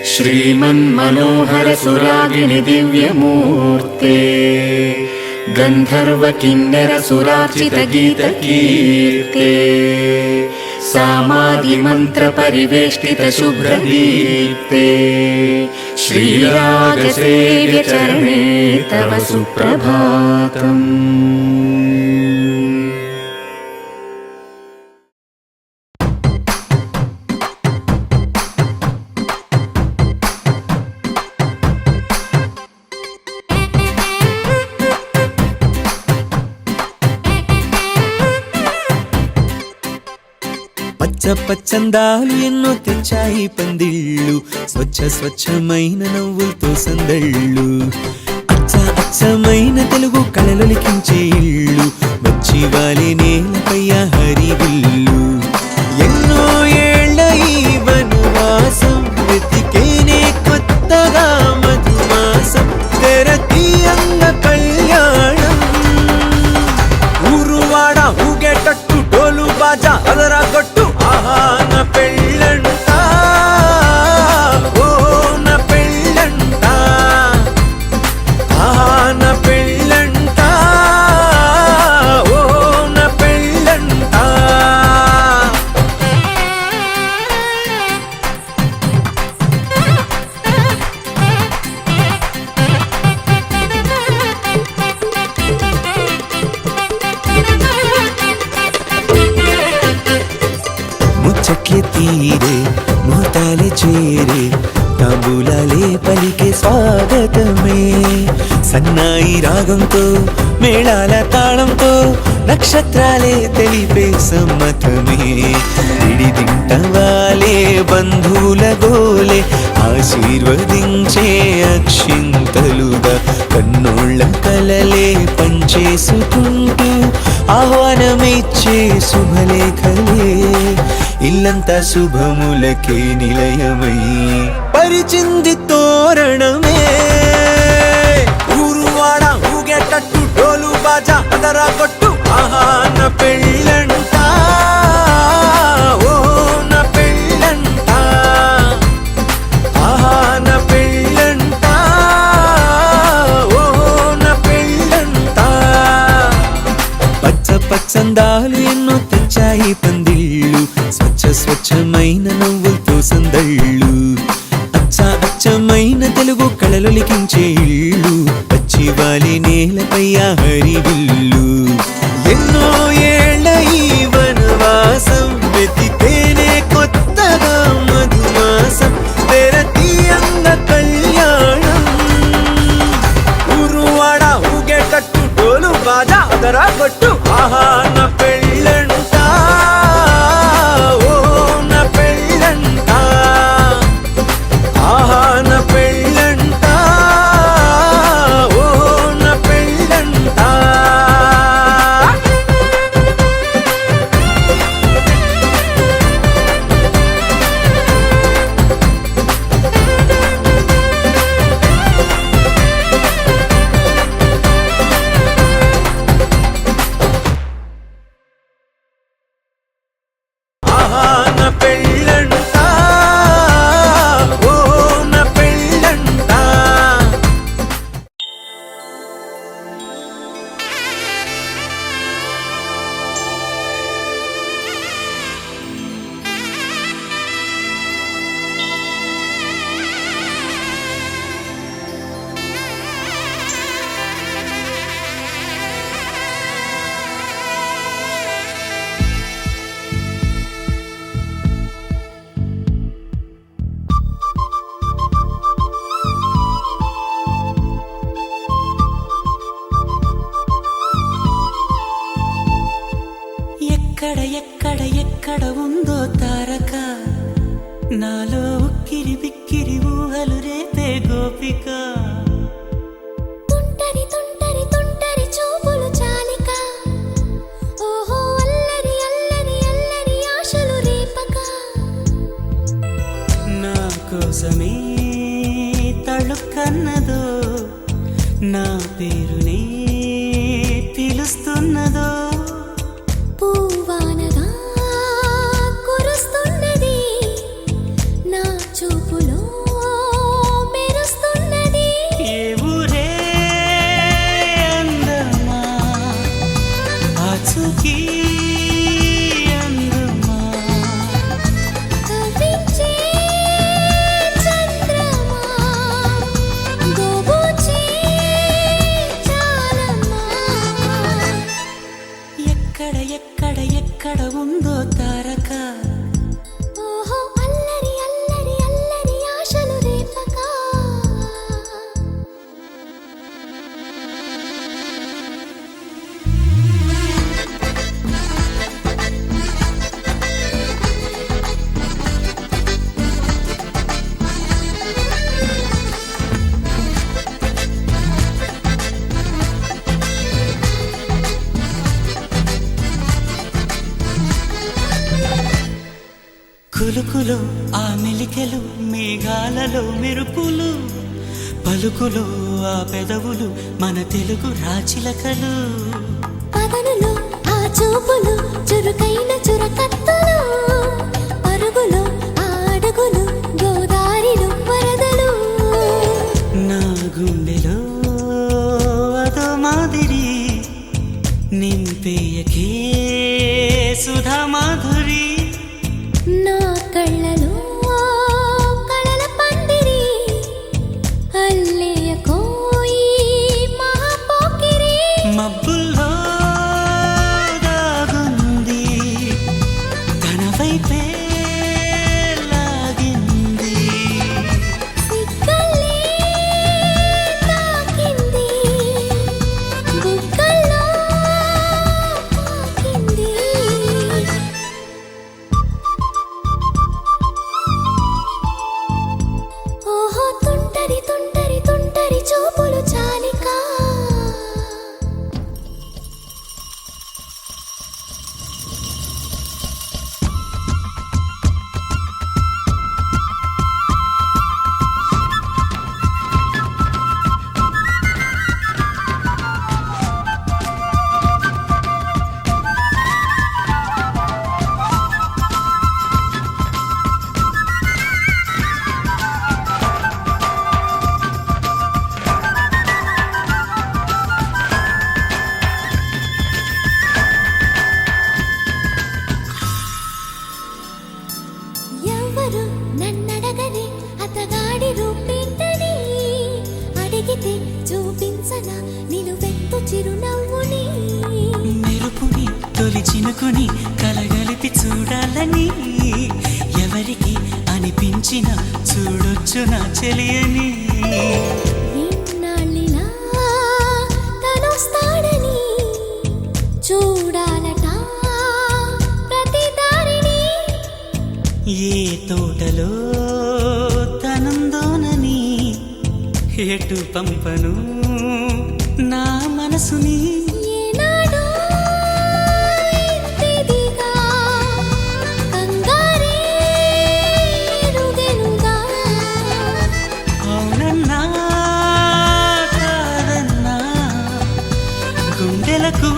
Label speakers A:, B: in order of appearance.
A: श्रीमन्मनोहर सुरागिनि दिव्यमूर्ते गन्धर्व किन्नर सुरार्चित गीतकीर्ते सामादि मंत्र परिवेष्टित शुभ्रदीप्ते श्रीरागसेव्य चरणे तव सुप्रभातम्।
B: పచ్చందాలు ఎన్నో తెచ్చాయి పందిళ్ళు, స్వచ్ఛమైన నవ్వులతో సందళ్ళు, అచ్చమైన తెలుగు కళలొలికించే ఇళ్ళు, వచ్చి వాలి నేలపై హరివిల్లు. ఎన్నో ఏళ్ల ఈ వనవాసం వెతికేనే కొత్తగా మధుమాసం, తెరతీయంగ కళ్యాణం. ఊరువాడ ఊగేటట్టు డోలు బాజా అదరగొట్టు, ఆహా నా పెళ్ళంట, ఓ నా పెళ్ళంట, ఆహా నా పెళ్ళంట, ఓ నా పెళ్ళంట. ముచ్చట్లే తీరే ముహూర్తాలే చేరే, తాంబూలాలే పలికే స్వాగతమే. సన్నాయి రాగంతో మేళాల తాళంతో నక్షత్రాలే తెలిపే సమ్మతమే. విడిదింటవాలే బంధువుల గోలే ఆశీర్వదించే అక్షింతలుగా, కన్నోళ్ళ కలలే పంచేసుకుంటూ ఆహ్వానమిచ్చే శుభలేఖలే. ఇల్లంతా శుభములకే నిలయమై పరిచింది తోరణమే. ఊరువాడ ఊగేటట్టు డోలు బాజా అదరగొట్టు, ఆహా నా పెళ్ళంట, ఓ నా పెళ్ళంట, ఆహా నా పెళ్ళంట, ఓ నా పెళ్ళంట. పచ్చందాలు ఎన్నో తెచ్చాయి పందిళ్ళు, స్వచ్ఛమైన నవ్వులతో సందళ్ళు, అచ్చమైన తెలుగు కళలొలికించే ఇళ్ళు, వచ్చి వాలి నేలపై హరివిల్లు. ఎన్నో ఏళ్ల ఈ వనవాసం వెతికేనే కొత్తగా మధుమాసం, తెరతీయంగ కళ్యాణం. ఊరువాడ ఊగేటట్టు డోలు బాజా అదరగొట్టు, ఆహా నా పెళ్ళంట, ఓ నా పెళ్ళంట, ఆహా నా పెళ్ళంట, ఓ నా పెళ్ళంట. ఆహా నా పెళ్ళంట, ఓ నా పెళ్ళంట.
C: ఎక్కడ ఉందో తారక, నాలో ఉక్కిరి బిక్కిరి ఊహలు రేపే గోపిక.
D: తుంటరి చూపులు చాలిక, ఓహో అల్లరి ఆశలు రేపక.
C: నా కోసమే తళుక్కన్నదో, నా పేరునే పిలుస్తున్నదో.
D: పూవానగా కురుస్తున్నది నా చూపులో
C: తారక
D: ఓహో అల్లరి అల్లరి అల్లరి ఆశలు రేపక
C: కులుకులో ఆ మెలికెలు మేఘాలలో మెరుపులు పలుకులో ఆ పెదవులు మన తెలుగు రాచిలకలు
D: పదనులో ఆ చూపులు చురుకైన చురకత్తలు పరుగులో ఆ అడుగులు గోదారిలో వరదలు
C: నా గుండెలో అదో మాదిరి నింపేయకే సుధా మాధురి
D: నా కళ్ళలో కళల పందిరి అల్లేయ కోయి మహాపోకిరి
C: మబ్బుల్లో దాగుంది తన వైపే లాగింది
D: సిగ్గలే తాకింది బుగ్గల్లో తాకింది ఓహో తుంటరి తుంటరి తుంటరి చూపులు చాలిక ఎవరు నన్నడగని అతగాడి రూపేంటని అడిగితే చూపించన నిలువెత్తు చిరునవ్వుని
C: మెరుపుని తొలి చినుకుని కలగలిపి చూడాలని ఎవరికి అనిపించిన చూడొచ్చు నా చెలియని
D: ఇన్నాళ్ళిలా తనొస్తాడని చూడాలట ప్రతి దారిని
C: ఏ తోటలో తనందోనని ఎటు పంపను నా మనసుని
D: ఏనాడో ఇంతిదిగా కంగారే ఎరుగెనుగా
C: అవునన్నా కాదన్నా గుండెలకు